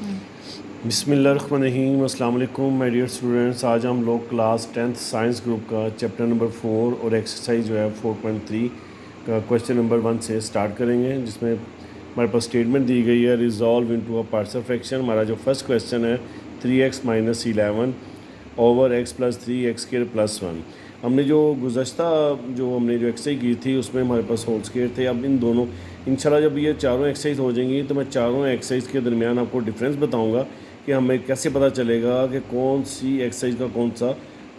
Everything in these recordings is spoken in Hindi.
बिस्मिल्लाहिर्रहमानिर्रहीम। अस्सलाम वालेकुम माय डियर स्टूडेंट्स। आज हम लोग क्लास 10th साइंस ग्रुप का चैप्टर नंबर 4 और एक्सरसाइज जो है 4.3 का क्वेश्चन नंबर 1 से स्टार्ट करेंगे, जिसमें हमारे पास स्टेटमेंट दी गई है resolve into a partial fraction. हमारा जो फर्स्ट क्वेश्चन है 3x minus 11 over x plus 3x² plus 1। हमने जो हमने जो एक्सरसाइज की थी उसमें हमारे पास होल स्क्वायर थे। अब इन दोनों इंशाल्लाह जब ये चारों एक्सरसाइज हो जाएंगी तो मैं चारों एक्सरसाइज के दरमियान आपको डिफरेंस बताऊंगा कि हमें कैसे पता चलेगा कि कौन सी एक्सरसाइज का कौन सा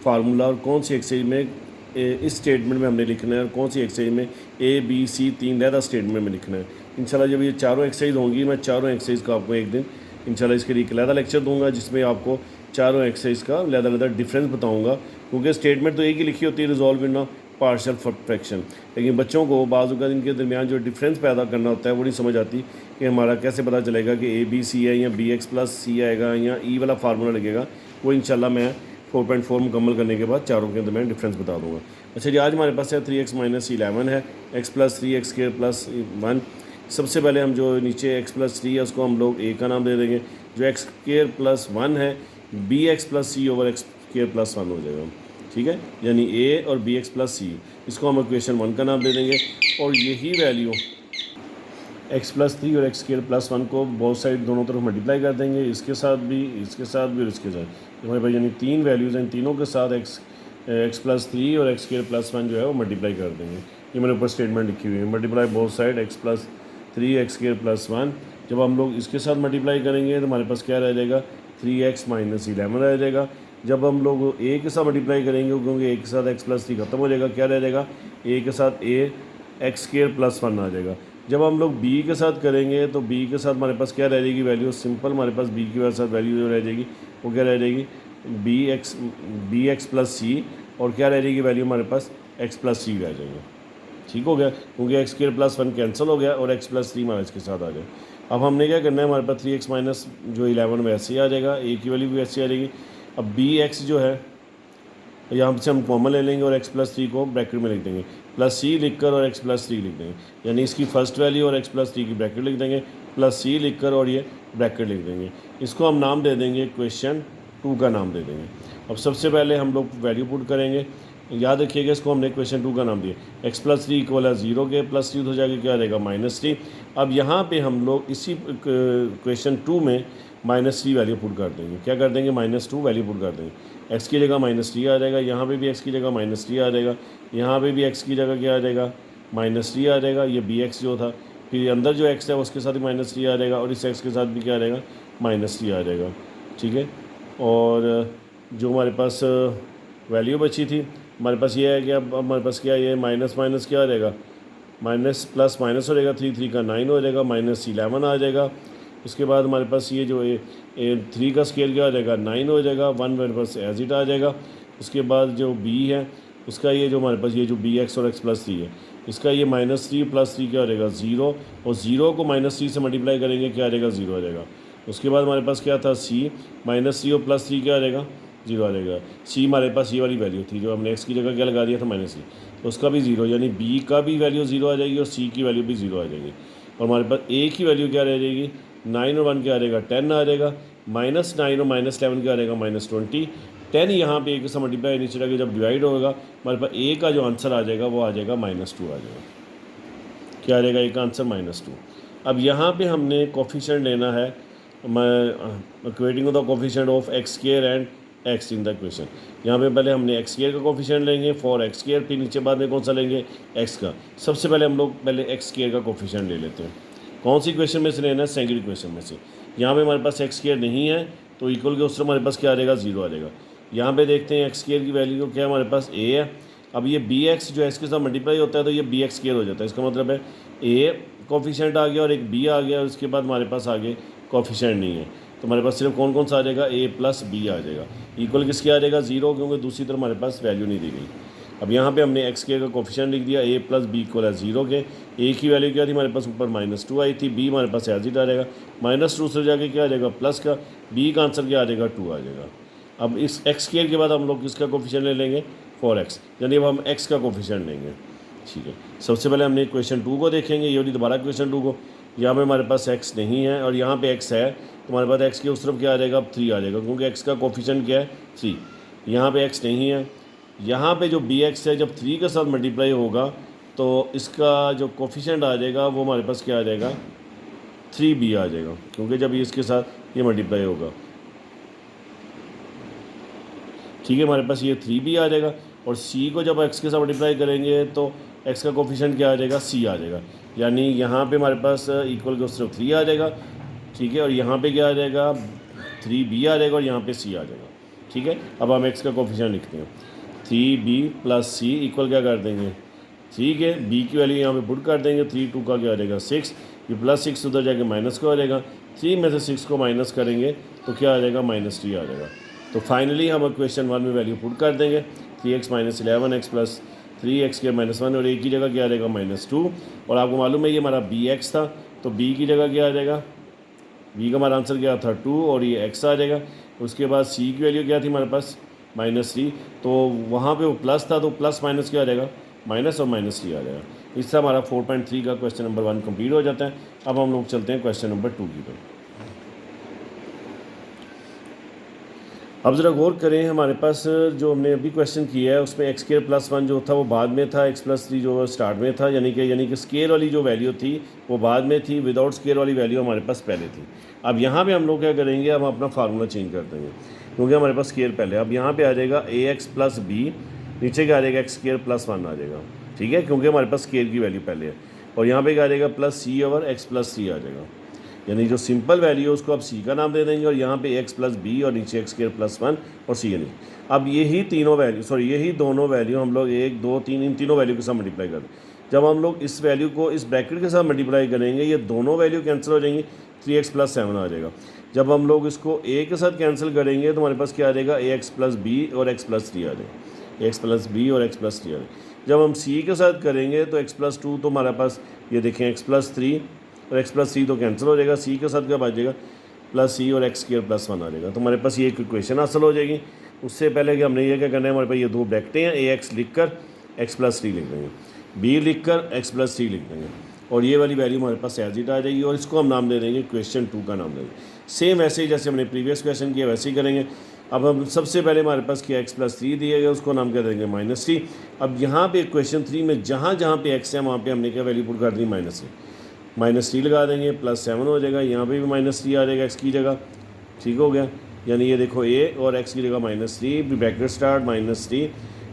फार्मूला और कौन सी एक्सरसाइज में इस स्टेटमेंट में हमने लिखना है और कौन सी एक्सरसाइज में ए बी सी 3 लहदा स्टेटमेंट में लिखना है। इंशाल्लाह जब ये चारों एक्सरसाइज होंगी मैं चारों एक्सरसाइज का आपको एक दिन इंशाल्लाह इसके लिए एक लहदा लेक्चर दूंगा, जिसमें आपको चारों एक्सरसाइज का लहदा डिफरेंस बताऊंगा। क्योंकि स्टेटमेंट तो एक ही लिखी होती है रिजॉल्व इन पार्शियल फ्रैक्शन, लेकिन बच्चों को बाज़ औक़ात इनके दरमियान जो डिफरेंस पैदा करना होता है वो नहीं समझ आती कि हमारा कैसे पता चलेगा कि ए बी सी है या बी एक्स प्लस सी आएगा या ई वाला फार्मूला लगेगा। वो इंशाल्लाह मैं 4.4 मुकम्मल करने के बाद चारों के दरमियान डिफरेंस बता दूंगा। अच्छा जी, आज हमारे पास है 3x माइनस 11 है, x प्लस 3x² प्लस 1। सबसे पहले हम जो नीचे x प्लस 3 है उसको हम लोग a का नाम दे देंगे। जो x² प्लस 1 है बी एक्स प्लस सी ओवर x² प्लस 1 हो जाएगा, ठीक है। यानी a और बी एक्स प्लस सी, इसको हम इक्वेशन 1 का नाम दे देंगे। और यही वैल्यू x प्लस 3 और x² प्लस 1 को बहुत साइड दोनों तरफ मल्टीप्लाई कर देंगे, इसके साथ भी और इसके साथ। तो हमारे पास यानी 3 वैल्यूज़ हैं, तीनों के साथ x प्लस 3 और x² प्लस 1 जो है वो मल्टीप्लाई कर देंगे। ये मेरे ऊपर स्टेटमेंट लिखी हुई है, multiply both side x plus 3 x² plus 1। जब हम लोग इसके साथ मल्टीप्लाई करेंगे तो हमारे पास क्या रह जाएगा 3x माइनस 11 रह जाएगा। जब हम लोग a के साथ मल्टीप्लाई करेंगे क्योंकि a के साथ x प्लस 3 खत्म हो जाएगा, क्या रह जाएगा a के साथ a x² प्लस 1 आ जाएगा। जब हम लोग b के साथ करेंगे तो b के साथ हमारे पास क्या रह जाएगी वैल्यू, सिंपल हमारे पास b के साथ वैल्यू जो रह जाएगी वो क्या रह जाएगी बी एक्स प्लस सी, और क्या रह जाएगी वैल्यू हमारे पास x प्लस सी रह जाएगा। ठीक हो गया, क्योंकि x² प्लस 1 कैंसिल हो गया और x प्लस 3 हमारा इसके साथ आ गया। अब हमने क्या करना है, हमारे पास 3x माइनस जो 11 वैसे ही आ जाएगा, a की वैल्यू भी वैसे ही आ जाएगी। अब बी एक्स जो है यहाँ से हम कॉमन ले लेंगे और x प्लस 3 को ब्रैकेट में लिख देंगे, प्लस सी लिख कर और x प्लस 3 लिख देंगे। यानी इसकी फर्स्ट वैल्यू और x प्लस 3 की ब्रैकेट लिख देंगे, प्लस सी लिख कर और ये ब्रैकेट लिख देंगे। इसको हम नाम दे देंगे क्वेश्चन 2 का नाम दे देंगे। अब सबसे पहले हम लोग वैल्यू पुट करेंगे, याद रखिएगा इसको हमने क्वेश्चन 2 का नाम दिया। x प्लस 3 इक्वल है 0 के, प्लस 3 हो जाएगा क्या रहेगा -3। अब यहाँ पे हम लोग इसी क्वेश्चन 2 में -3 वैल्यू पुट कर देंगे। क्या कर देंगे -2 वैल्यू पुट कर देंगे। x की जगह -3 आ जाएगा, यहाँ पे भी x की जगह -3 आ जाएगा, यहाँ पे भी x की जगह क्या आ जाएगा -3 आ जाएगा। ये बी एक्स जो था, फिर अंदर जो x है उसके साथ भी -3 आ जाएगा और इस x के साथ भी क्या आ जाएगा -3 आ जाएगा, ठीक है। और जो हमारे पास वैल्यू बची थी हमारे पास ये है कि अब हमारे पास क्या ये माइनस माइनस क्या आ जाएगा, माइनस प्लस माइनस हो जाएगा, 3 का 9 हो जाएगा, -11 आ जाएगा। उसके बाद हमारे पास ये जो 3 का स्केल क्या आ जाएगा 9 हो जाएगा, 1 मेरे पास एज इट आ जाएगा। उसके बाद जो b है उसका ये जो हमारे पास ये जो बी एक्स और x प्लस 3 है इसका ये -3 प्लस 3 क्या आ जाएगा 0, और 0 को -3 से मल्टीप्लाई करेंगे क्या आ जाएगा 0 आ जाएगा। उसके बाद हमारे पास क्या था c, -3 और प्लस 3 क्या आ जाएगा 0 आ जाएगा। c हमारे पास ये वाली वैल्यू थी जो हमने x की जगह क्या लगा दिया था -3, तो उसका भी 0, यानी b का भी वैल्यू 0 आ जाएगी और c की वैल्यू भी 0 आ जाएगी। और हमारे पास a की वैल्यू क्या रह जाएगी 9 और 1 क्या आ जाएगा 10 आ जाएगा, -9 और -11 क्या आ जाएगा -20। 10 यहाँ पे a के साथ मल्टीप्लाई नीचे लगे जब डिवाइड होगा हमारे पास a का जो आंसर आ जाएगा वो आ जाएगा -2 आ जाएगा। क्या आ जाएगा a का आंसर -2। अब यहाँ पे हमने कोफिशिएंट लेना है, equating the coefficient of x² and x in the equation. यहाँ पे पहले हमने x² का कोफिशिएंट लेंगे फॉर x², फिर नीचे बाद में कौन सा लेंगे x का। सबसे पहले हम लोग पहले x² का कोफिशिएंट ले लेते हैं। कौन सी इक्वेशन में से लेना है, सेकंड इक्वेशन में से। यहाँ पे हमारे पास x² नहीं है तो इक्वल के उस तरफ हमारे पास क्या आ जाएगा 0 आ जाएगा। यहाँ पे देखते हैं x² की वैल्यू क्या हमारे पास a है। अब ये बी एक्स जो है इसके साथ मल्टीप्लाई होता है तो ये bx² हो जाता है, इसका मतलब है a कोफिशिएंट आ गया और एक b आ गया, उसके बाद हमारे पास आगे कोफिशिएंट नहीं है तो हमारे पास सिर्फ कौन कौन सा आ जाएगा a प्लस b आ जाएगा। इक्वल किसके आ जाएगा 0, क्योंकि दूसरी तरफ हमारे पास वैल्यू नहीं दी गई। अब यहाँ पे हमने x² का कोफिशिएंट लिख दिया, a प्लस b इक्वल है 0 के। a की वैल्यू क्या थी हमारे पास ऊपर -2 आई थी, b हमारे पास एज इट आ जाएगा, -2 से जाके क्या आ जाएगा प्लस का, b का आंसर क्या आ जाएगा 2 आ जाएगा। अब इस x² के बाद हम लोग किसका कोफिशिएंट ले लेंगे 4x, यानी अब हम x का कोफिशिएंट लेंगे, ठीक है। सबसे पहले हमने क्वेश्चन 2 को देखेंगे, ये वाली दोबारा क्वेश्चन 2 को। यहाँ पे हमारे पास x नहीं है और यहाँ पे x है, तुम्हारे पास x के उस तरफ क्या आ जाएगा, अब 3 आ जाएगा, क्योंकि x का कोफिशिएंट क्या है 3। यहाँ पे x नहीं है, यहाँ पे जो bx है जब 3 के साथ मल्टीप्लाई होगा तो इसका जो कोफिशिएंट आ जाएगा वो हमारे पास क्या आ जाएगा, 3b आ जाएगा, क्योंकि जब इसके साथ ये मल्टीप्लाई होगा, ठीक है, हमारे पास ये 3b आ जाएगा। और c को जब x के साथ मल्टीप्लाई करेंगे तो x का कोफिशिएंट क्या आ जाएगा, c आ जाएगा, यानी यहाँ पे हमारे पास इक्वल के उस तरफ 3 आ जाएगा, ठीक है, और यहाँ पे क्या आ जाएगा, 3b आ जाएगा, और यहाँ पे c आ जाएगा, ठीक है। अब हम x का कोफिशिएंट लिखते हैं, 3b प्लस c इक्वल क्या कर देंगे, ठीक है, b की वैल्यू यहाँ पे पुट कर देंगे, 3 2 का क्या आ जाएगा 6, ये प्लस 6 उधर जाके माइनस का आ जाएगा, 3 में से 6 को माइनस करेंगे तो क्या आ जाएगा, -3 आ जाएगा। तो फाइनली हम क्वेश्चन 1 में वैल्यू पुट कर देंगे, 3x minus 11x plus 3x के -1, और एक की जगह क्या आ जाएगा -2, और आपको मालूम है ये हमारा bx था, तो b की जगह क्या आ जाएगा, b का हमारा आंसर क्या था 2, और ये x आ जाएगा। उसके बाद c की वैल्यू क्या थी हमारे पास -3, तो वहाँ पे वो प्लस था, तो प्लस माइनस क्या आ जाएगा, माइनस और -3 आ जाएगा। इस तरह हमारा 4.3 का क्वेश्चन नंबर 1 कंप्लीट हो जाता है। अब हम लोग चलते हैं क्वेश्चन नंबर 2 की तरफ। अब ज़रा गौर करें, हमारे पास जो हमने अभी क्वेश्चन किया है उसमें x² + 1 जो था वो बाद में था, x+3 जो स्टार्ट में था, यानी कि स्केयर वाली जो वैल्यू थी वो बाद में थी, विदाउट स्केयर वाली वैल्यू हमारे पास पहले थी। अब यहाँ पे हम लोग क्या करेंगे, हम अपना फार्मूला चेंज कर देंगे, क्योंकि हमारे पास स्केयर पहले। अब यहाँ पे आ जाएगा ax + b, नीचे क्या आ जाएगा x² + 1 आ जाएगा, ठीक है, क्योंकि हमारे पास स्केयर की वैल्यू पहले है, और यहाँ पे क्या आ जाएगा +c ओवर x+3 आ जाएगा, यानी जो सिंपल वैल्यू है उसको आप c का नाम दे देंगे, और यहाँ पे x + b और नीचे x² + 1 और c यानी। अब यही तीनों वैल्यू यही दोनों वैल्यू हम लोग 1 2 3 इन तीनों वैल्यू के साथ मल्टीप्लाई कर दें। जब हम लोग इस वैल्यू को इस ब्रैकेट के साथ मल्टीप्लाई करेंगे ये दोनों वैल्यू कैंसिल हो जाएंगी, 3x + 7 आ जाएगा। जब हम लोग इसको a के साथ कैंसिल करेंगे तो हमारे पास क्या आ जाएगा, ax + b और x+3 आ जाएगा, x + b और x+3 आ जाएगा। जब हम c के साथ करेंगे तो x+2, तो हमारे पास ये देखें x+3 और x+3 तो कैंसिल हो जाएगा, c के साथ क्या बच जाएगा +c और x² + 1 आ जाएगा। तो हमारे पास ये एक इक्वेशन हासिल हो जाएगी। उससे पहले कि हमने ये क्या करना है, हमारे पास ये दो ब्रैकेटें हैं, ax लिख कर x+3 लिख देंगे, b लिख कर x+3 लिख देंगे, और ये वाली वैल्यू हमारे पास एज इट आ जाएगी, और इसको हम नाम दे देंगे क्वेश्चन 2 का नाम देंगे। सेम वैसे ही जैसे हमने प्रीवियस क्वेश्चन किया वैसे ही करेंगे। अब हम सबसे पहले हमारे पास क्या x+3 दिया गया, उसको नाम क्या देंगे -3। अब यहाँ पे क्वेश्चन 3 में जहाँ जहाँ पे x है वहाँ पे हमने क्या वैल्यू पुट कर दी, -3 लगा देंगे, +7 हो जाएगा, यहाँ पे भी -3 आ जाएगा x की जगह, ठीक हो गया। यानी ये देखो a और x की जगह -3, ब्रैकेट स्टार्ट -3,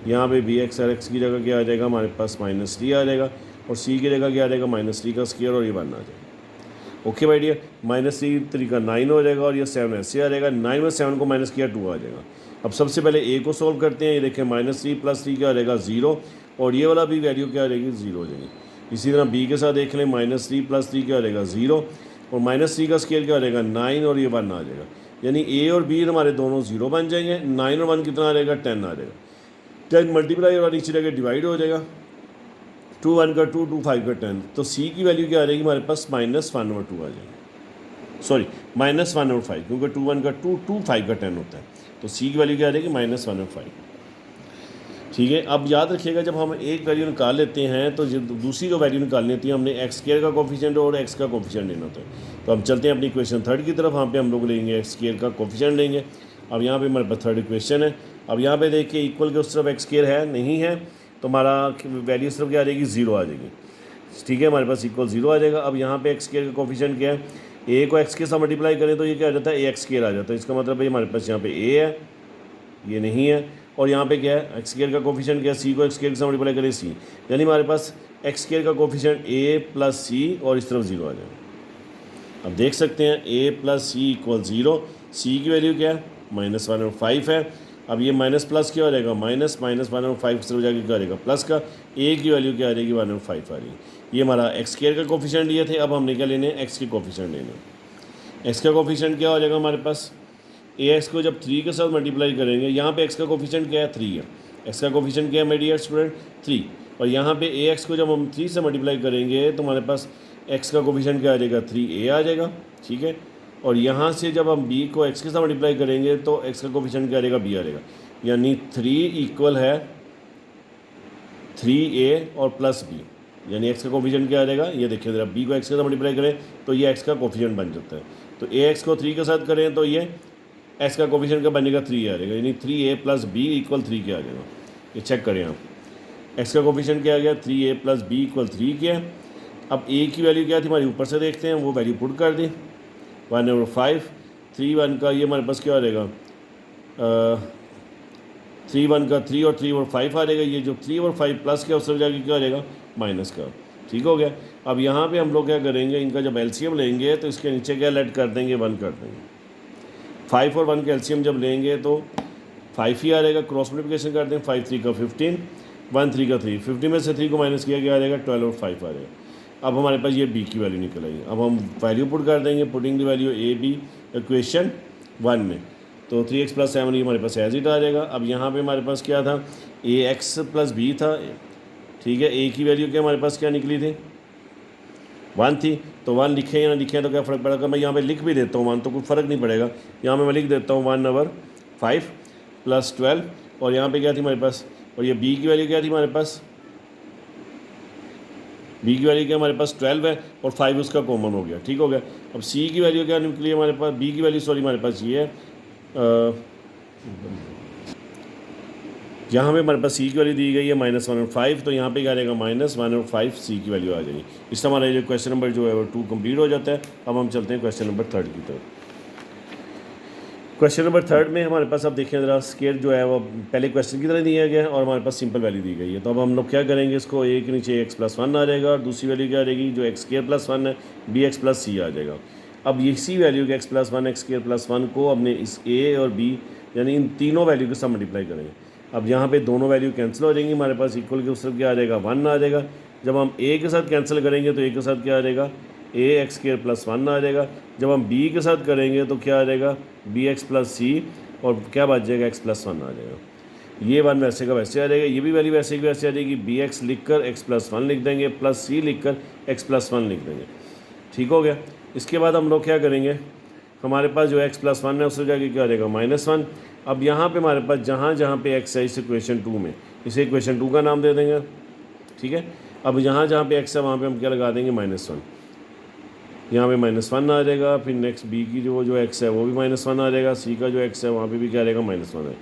यहाँ पे bx और x की जगह क्या आ जाएगा हमारे पास -3 आ जाएगा, और c की जगह क्या आ जाएगा -3 का स्क्वायर, और ये 1 आ जाएगा। ओके भाई डियर, -3 3 का 9 हो जाएगा, और ये 7 ऐसे आ जाएगा, 9 में 7 को माइनस किया 2 आ जाएगा। अब सबसे पहले a को सॉल्व करते हैं, ये देखें -3 + 3 क्या आ जाएगा 0, और ये वाला भी वैल्यू क्या आ जाएगी 0 हो जाएगी। इसी तरह b के साथ देख लें, -3 + 3 क्या आ जाएगा 0, और -3 का स्केयर क्या आ जाएगा 9, और ये 1 आ जाएगा, यानी a और b हमारे दोनों 0 बन जाएंगे। 9 और 1 कितना आ जाएगा 10 आ जाएगा, 10 मल्टीप्लाई और नीचे जाकर डिवाइड हो जाएगा, 2 1 का 2 2 5 का 10, तो c की वैल्यू क्या आ जाएगी हमारे पास -1 और 2 आ जाएगी, सॉरी -1 और 5, क्योंकि 2 1 का 2 2 5 का 10 होता है, तो c की वैल्यू क्या आ जाएगी -1 और 5, ठीक है। अब याद रखिएगा जब हम एक वैल्यू निकाल लेते हैं तो दूसरी जो वैल्यू निकालनी होती है हमने x² का कोफिशिएंट और x का कोफिशिएंट लेना होता है। तो हम चलते हैं अपनी इक्वेशन 3 की तरफ, वहाँ पे हम लोग लेंगे x² का कोफिशिएंट लेंगे। अब यहाँ पे हमारे पास 3rd इक्वेशन है। अब यहाँ पे देखिए इक्वल के उस तरफ x² है नहीं है, तो हमारा वैल्यू सिर्फ क्या आ जाएगी 0 आ जाएगी, ठीक है, हमारे पास इक्वल 0 आ जाएगा। अब यहाँ पे x² का कोफिशिएंट क्या है, a को x के साथ मल्टीप्लाई करें तो ये क्या आ जाता है ax² आ जाता है, इसका मतलब है हमारे पास यहाँ पे a है, ये नहीं है, और यहाँ पे क्या है x² का कोफिशिएंट क्या है, c को x² के साथ मल्टीप्लाई करें c, यानी हमारे पास x² का कोफिशिएंट a + c और इस तरफ 0 आ जाएगा। अब देख सकते हैं a + c = 0, c की वैल्यू क्या है -1 और 5 है। अब ये माइनस प्लस क्या हो जाएगा, -1 और 5 से हो जाएगा क्या रहेगा प्लस का, a की वैल्यू क्या आ जाएगी 1 और 5 आ रही। ये हमारा x² का कोफिशिएंट लिए थे, अब हमने क्या लेने x के कोफिशिएंट लेने। x का कोफिशिएंट क्या हो जाएगा हमारे पास, ax को जब 3 के साथ मल्टीप्लाई करेंगे, यहाँ पे x का कोफिशिएंट क्या है 3 है, x का कोफिशिएंट क्या है मेरे डियर स्टूडेंट 3, और यहाँ पे ax को जब हम 3 से मल्टीप्लाई करेंगे तो हमारे पास x का कोफिशिएंट क्या आ जाएगा 3a आ जाएगा, ठीक है। और यहाँ से जब हम b को x के साथ मल्टीप्लाई करेंगे तो x का कोफिशिएंट क्या आ जाएगा b आ जाएगा, यानी 3 इक्वल है 3a और +b, यानी x का कोफिशिएंट क्या आ जाएगा, ये देखिए ज़रा b को x के साथ मल्टीप्लाई करें तो ये x का कोफिशिएंट बन जाता है। तो ए एक्स को 3 के साथ करें तो ये एक्स का कोफिशिएंट का बनेगा 3 आ जाएगा, यानी 3a + b = 3 क्या आ जाएगा, ये चेक करें आप। एक्स का कोफिशिएंट क्या आ गया, 3a + b = 3 किया। अब a की वैल्यू क्या थी हमारी, ऊपर से देखते हैं, वो वैल्यू पुट कर दी 1/5। 3 1 का ये हमारे पास क्या आ जाएगा, 3 1 का 3 और 3 और 5 आ जाएगा। ये जो 3 और 5 प्लस क्या, उस तरफ जाके क्या आ जाएगा, माइनस का। ठीक हो गया। अब यहाँ पे हम लोग क्या करेंगे, इनका जब एलसीएम लेंगे तो इसके नीचे क्या लेट कर देंगे, 1 कर देंगे। 5 और 1 का एलसीएम जब लेंगे तो 5 ही आ जाएगा, क्रॉस मल्टीप्लिकेशन कर दें, 5 3 का 15, 1 3 का 3, 50 में से 3 को माइनस किया गया आ जाएगा 12 और 5 आ जाएगा। अब हमारे पास ये b की वैल्यू निकल आई। अब हम वैल्यू पुट कर देंगे, putting the value A B equation 1 में, तो 3x + 7 ये हमारे पास एज इट आ जाएगा। अब यहाँ पे हमारे पास क्या था, ax + b था, ठीक है। a की वैल्यू क्या हमारे पास क्या निकली थी, 1 थी, तो 1 लिखे या ना लिखे तो क्या फ़र्क पड़ेगा, मैं यहाँ पे लिख भी देता हूँ 1 तो कोई फ़र्क नहीं पड़ेगा। यहाँ पे मैं लिख देता हूँ 1/5 + 12, और यहाँ पे क्या थी हमारे पास, और ये b की वैल्यू क्या थी हमारे पास, b की वैल्यू क्या हमारे पास 12 है, और 5 उसका कॉमन हो गया। ठीक हो गया। अब c की वैल्यू क्या निकली है हमारे पास, b की वैल्यू सॉरी हमारे पास ये है, यहाँ पे हमारे पास c की वैल्यू दी गई है -1/5, तो यहाँ पे क्या रहेगा, -1/5 c की वैल्यू आ जाएगी। इससे हमारा ये क्वेश्चन नंबर जो है वो 2 कंप्लीट हो जाता है। अब हम चलते हैं क्वेश्चन नंबर 3 की तरफ। क्वेश्चन नंबर 3 में हमारे पास अब देखें ज़रा, स्केयर जो है वो पहले क्वेश्चन की तरह दिया गया है और हमारे पास सिंपल वैल्यू दी गई है। तो अब हम लोग क्या करेंगे, इसको a के नीचे x + 1 आ जाएगा, और दूसरी वैल्यू क्या आ जाएगी, जो x² + 1 है, bx + c आ जाएगा। अब इसी वैल्यू के x + 1 x² + 1 को अपने इस a और b यानी इन तीनों वैल्यू के साथ मल्टीप्लाई करेंगे। अब यहाँ पे दोनों वैल्यू कैंसिल हो जाएंगी, हमारे पास इक्वल के उस तरफ क्या आ जाएगा, 1 आ जाएगा। जब हम a के साथ कैंसिल करेंगे तो a के साथ क्या आ जाएगा, ax² + 1 आ जाएगा। जब हम b के साथ करेंगे तो क्या आ जाएगा, bx + c, और क्या बच जाएगा, x + 1 आ जाएगा। ये 1 वैसे का वैसे आ जाएगा, ये भी वैल्यू वैसे की वैसे आ जाएगी। bx लिख कर x + 1 लिख देंगे, प्लस c लिख कर x + 1 लिख देंगे। ठीक हो गया। इसके बाद हम लोग क्या करेंगे, हमारे पास जो x + 1 है उससे जाके क्या आ जाएगा, -1। अब यहाँ पे हमारे पास जहाँ जहाँ पे x है इस इक्वेशन 2 में, इसे इक्वेशन 2 का नाम दे देंगे। ठीक है। अब जहाँ जहाँ पे x है वहाँ पे हम क्या लगा देंगे, -1। यहाँ पे -1 आ जाएगा। फिर नेक्स्ट b की जो x है वो भी -1 आ जाएगा, c का जो x है वहाँ पे भी क्या आ जाएगा, -1 है।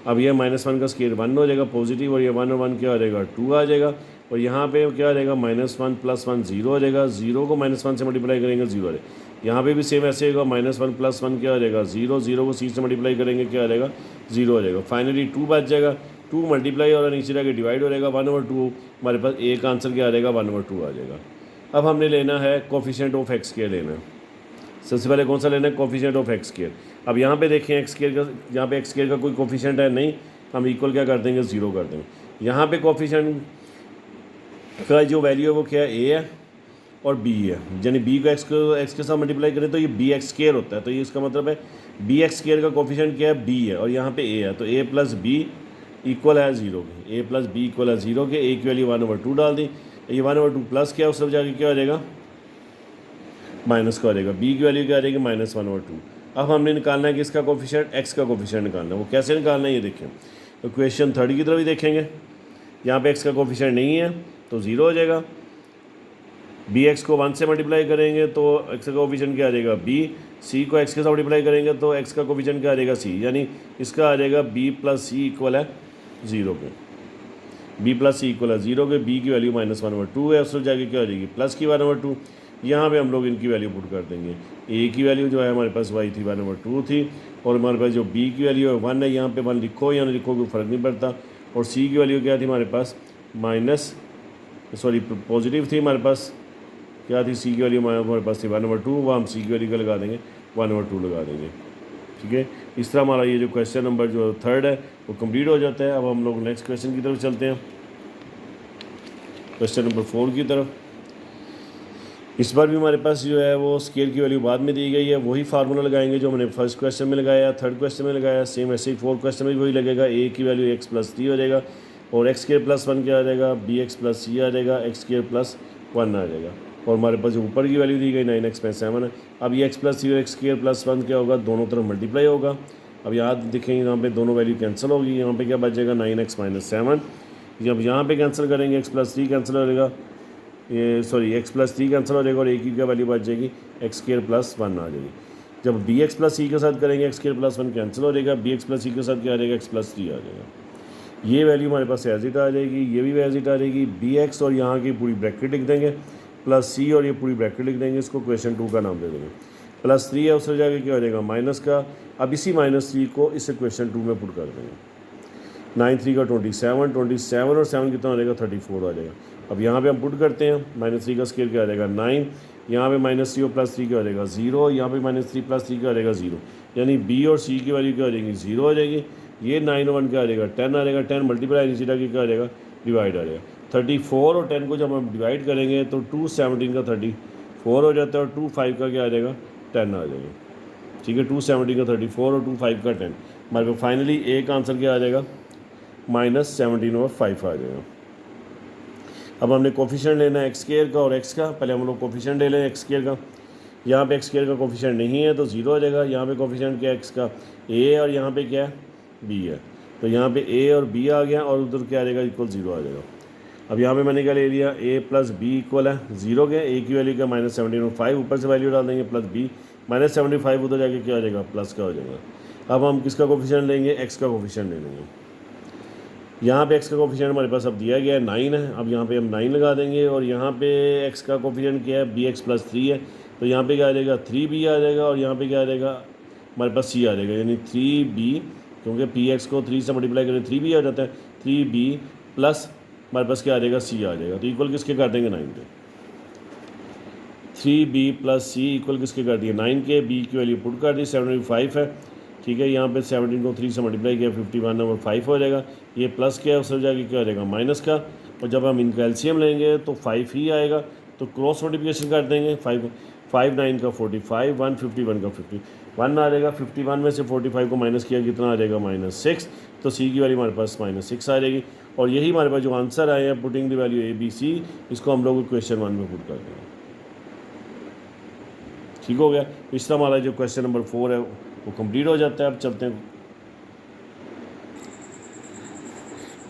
अब ये -1 का स्केयर 1 हो जाएगा पॉजिटिव, और ये 1 और 1 क्या आ जाएगा, 2 आ जाएगा। और यहाँ पे क्या आ जाएगा, -1 + 1 0 हो जाएगा, 0 को -1 से मल्टीप्लाई करेंगे 0 आ जाएगा। यहाँ पे भी सेम ऐसे होगा, -1 + 1 क्या आ जाएगा, 0, 0 को c से मल्टीप्लाई करेंगे क्या आ जाएगा, 0 हो जाएगा। फाइनली 2 बच जाएगा, 2 मल्टीप्लाई और नीचे जाके डिवाइड हो जाएगा, 1/2 हमारे पास a का आंसर क्या आ जाएगा, 1/2 आ जाएगा। अब हमने लेना है कोफिशिएंट ऑफ एक्स स्क्वायर लेना है। सबसे पहले कौन सा लेना है, कोफिशिएंट ऑफ एक्स स्क्वायर। अब यहाँ पे देखें एक्स स्क्वायर का, यहाँ पे एक्स स्क्वायर का कोई कोफिशिएंट है नहीं, हम इक्वल क्या कर देंगे, 0 कर देंगे। यहाँ पे कोफिशिएंट का जो वैल्यू है वो क्या है, a है और b है, यानी b को x के साथ मल्टीप्लाई करें तो ये bx स्क्वायर होता है। तो ये इसका मतलब है bx स्क्वायर का कोफिशिएंट क्या है, b है, और यहाँ पे a है, तो a + b इक्वल है 0 के, a + b इक्वल है 0 के। a की वैल्यू 1/2 डाल दी, ये 1/2 प्लस क्या उस सब जाके क्या हो जाएगा, माइनस का हो जाएगा। b की वैल्यू क्या आ जाएगी, -1/2। अब हमने निकालना है कि इसका कोफिशिएंट x का कोफिशिएंट निकालना है। वो कैसे निकालना है ये देखें, तो क्वेश्चन 3 की तरफ ही देखेंगे। यहाँ पे x का कोफिशिएंट नहीं है तो 0 हो जाएगा। bx को 1 से मल्टीप्लाई करेंगे तो x का कोफिशिएंट क्या आ जाएगा, b। c को x के साथ मल्टीप्लाई करेंगे तो x का कोफिशिएंट क्या आ जाएगा, c, यानी इसका आ जाएगा b + c इक्वल है 0 के, b + c इक्वल है 0 के। b की वैल्यू -1/2 है, उससे जाके क्या हो जाएगी, प्लस की 1/2। यहाँ पे हम लोग इनकी वैल्यू पुट कर देंगे। a की वैल्यू जो है हमारे पास y थी 1/2 थी, और हमारे पास जो b की वैल्यू है 1 है, यहाँ पे 1 लिखो या ना लिखो कोई फ़र्क नहीं पड़ता। और c की वैल्यू क्या थी हमारे पास, पॉजिटिव थी हमारे पास, क्या थी, c की वैल्यू हमारे पास थी 1/2, वो हम c की वैल्यू का लगा देंगे 1/2 लगा देंगे। ठीक है। इस तरह हमारा ये जो क्वेश्चन नंबर जो 3 है वो कंप्लीट हो जाता है। अब हम लोग नेक्स्ट क्वेश्चन की तरफ चलते हैं, क्वेश्चन नंबर 4 की तरफ। इस बार भी हमारे पास जो है वो स्केयर की वैल्यू बाद में दी गई है, वही फार्मूला लगाएंगे जो हमने फर्स्ट क्वेश्चन में लगाया, थर्ड क्वेश्चन में लगाया, सेम ऐसे ही 4th क्वेश्चन में भी वही लगेगा। a की वैल्यू x + 3 हो जाएगा, और x² + 1 क्या आ जाएगा, bx + c आ जाएगा, x² + 1 आ जाएगा। और हमारे पास जो ऊपर की वैल्यू दी गई 9x + 7 है। अब ये x + 3 और x² + 1 क्या होगा, दोनों तरफ मल्टीप्लाई होगा। अब याद दिखेंगे यहाँ पे दोनों वैल्यू कैंसिल होगी, यहाँ पे क्या बच जाएगा, 9x - 7। जब यहाँ पे कैंसिल करेंगे x + 3 कैंसिल हो जाएगा, ये x + 3 कैंसिल हो जाएगा, और a की क्या वैल्यू बच जाएगी, x² + 1 आ जाएगी। जब बी एक्स प्लस सी के साथ करेंगे एक्स स्क्वायर प्लस 1 कैंसिल हो जाएगा, बी एक्स प्लस सी के साथ क्या आ जाएगा, एक्स प्लस 3 आ जाएगा। ये वैल्यू हमारे पास एज इट आ जाएगी, ये भी एज इट आ जाएगी। बी एक्स और यहाँ की पूरी ब्रैकेट लिख देंगे, प्लस सी और ये पूरी ब्रैकेट लिख देंगे, इसको क्वेश्चन 2 का नाम दे देंगे। प्लस 3 है उससे जाके क्या हो जाएगा, माइनस का। अब इसी -3 को इस क्वेश्चन 2 में पुट कर देंगे। 9 3 का 27, 27 और 7 कितना हो जाएगा, 34 आ जाएगा। अब यहाँ पे हम पुट करते हैं, -3 का स्क्वायर क्या आ जाएगा 9, यहाँ पे -3 और +3 क्या हो जाएगा 0, यहाँ पे -3 + 3 क्या हो जाएगा 0, यानी बी और सी की वैल्यू क्या हो जाएगी 0 हो जाएगी। ये 9 और 1 क्या आ जाएगा 10 आ जाएगा, 10 मल्टीप्लाई नीचे जाके क्या आ जाएगा, डिवाइड आ जाएगा। 34 और 10 को जब हम डिवाइड करेंगे तो 2 17 का 34 हो जाता है और 2 5 का क्या आ जाएगा 10 आ जाएगा। ठीक है, 2 17 का 34 और 2 5 का 10, हमारे पास फाइनली एक आंसर क्या आ जाएगा, -17 और 5 आ जाएगा। अब हमने कोफिशिएंट लेना है एक्स स्क्वायर का और एक्स का। पहले हम लोग कोफिशिएंट ले लें एक्स स्क्वायर का। यहाँ पे एक्स स्क्वायर का कोफिशिएंट नहीं है तो 0 हो जाएगा। यहाँ पे कोफिशिएंट क्या है एक्स का, ए, और यहाँ पे क्या है बी है, तो यहाँ पे ए और बी आ गया और उधर क्या आ जाएगा, इक्वल 0 आ जाएगा। अब यहाँ पे मैंने क्या ले लिया, ए प्लस बी इक्वल है 0 के, ए की वैल्यू क्या -17 और 5, ऊपर से वैल्यू डाल देंगे प्लस बी, -75 उधर जाके क्या हो जाएगा, प्लस का हो जाएगा। अब हम किसका कोफिशिएंट लेंगे, एक्स का कोफिशिएंट ले लेंगे। यहाँ पे एक्स का कोफिशिएंट हमारे पास अब दिया गया है 9 है, अब यहाँ पे हम 9 लगा देंगे और यहाँ पे एक्स का कोफिशिएंट क्या है, बी एक्स प्लस 3 है, तो यहाँ पे क्या आ जाएगा 3b आ जाएगा और यहाँ पे क्या आ जाएगा हमारे पास c आ जाएगा, यानी 3b, क्योंकि पी एक्स को 3 से मल्टीप्लाई करें 3b आ जाता है, 3b प्लस हमारे पास क्या आ जाएगा c आ जाएगा। तो इक्वल किसके कर देंगे 9 के, 3b प्लस c इक्वल किसके कर दिए 9 के। b की वैल्यू पुट कर दी, 75 है। ठीक है, यहाँ पे 17 को 3 से मल्टीप्लाई किया 51 और 5 हो जाएगा। ये प्लस क्या है उससे जाके क्या हो जाएगा माइनस का, और जब हम इनका एलसीएम लेंगे तो 5 ही आएगा, तो क्रॉस मल्टीप्लिकेशन कर देंगे। 5 9 का 45, 151 का 51 आ जाएगा। 51 में से 45 को माइनस किया कितना आ जाएगा -6, तो सी की वैल्यू हमारे पास -6 आ जाएगी। और यही हमारे पास जो आंसर आए हैं पुटिंग द वैल्यू ABC, इसको हम लोग क्वेश्चन 1 में पुट कर देंगे। ठीक हो गया, इस तरह हमारा जो क्वेश्चन नंबर 4 है वो कंप्लीट हो जाता है। अब चलते हैं,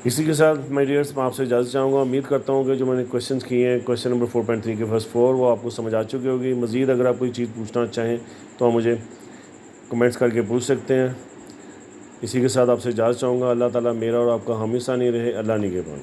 इसी के साथ माय डियर्स मैं आपसे इजाज़त चाहूँगा। उम्मीद करता हूँ कि जो मैंने क्वेश्चंस किए हैं क्वेश्चन नंबर 4.3 के फर्स्ट 4 वो आपको समझ आ चुकी होगी। मज़ीद अगर आप कोई चीज़ पूछना चाहें तो आप मुझे कमेंट्स करके पूछ सकते हैं। इसी के साथ आपसे इजाज़त चाहूँगा। अल्लाह ताला मेरा और आपका हमेशा नहीं रहे। अल्लाह निगहबान।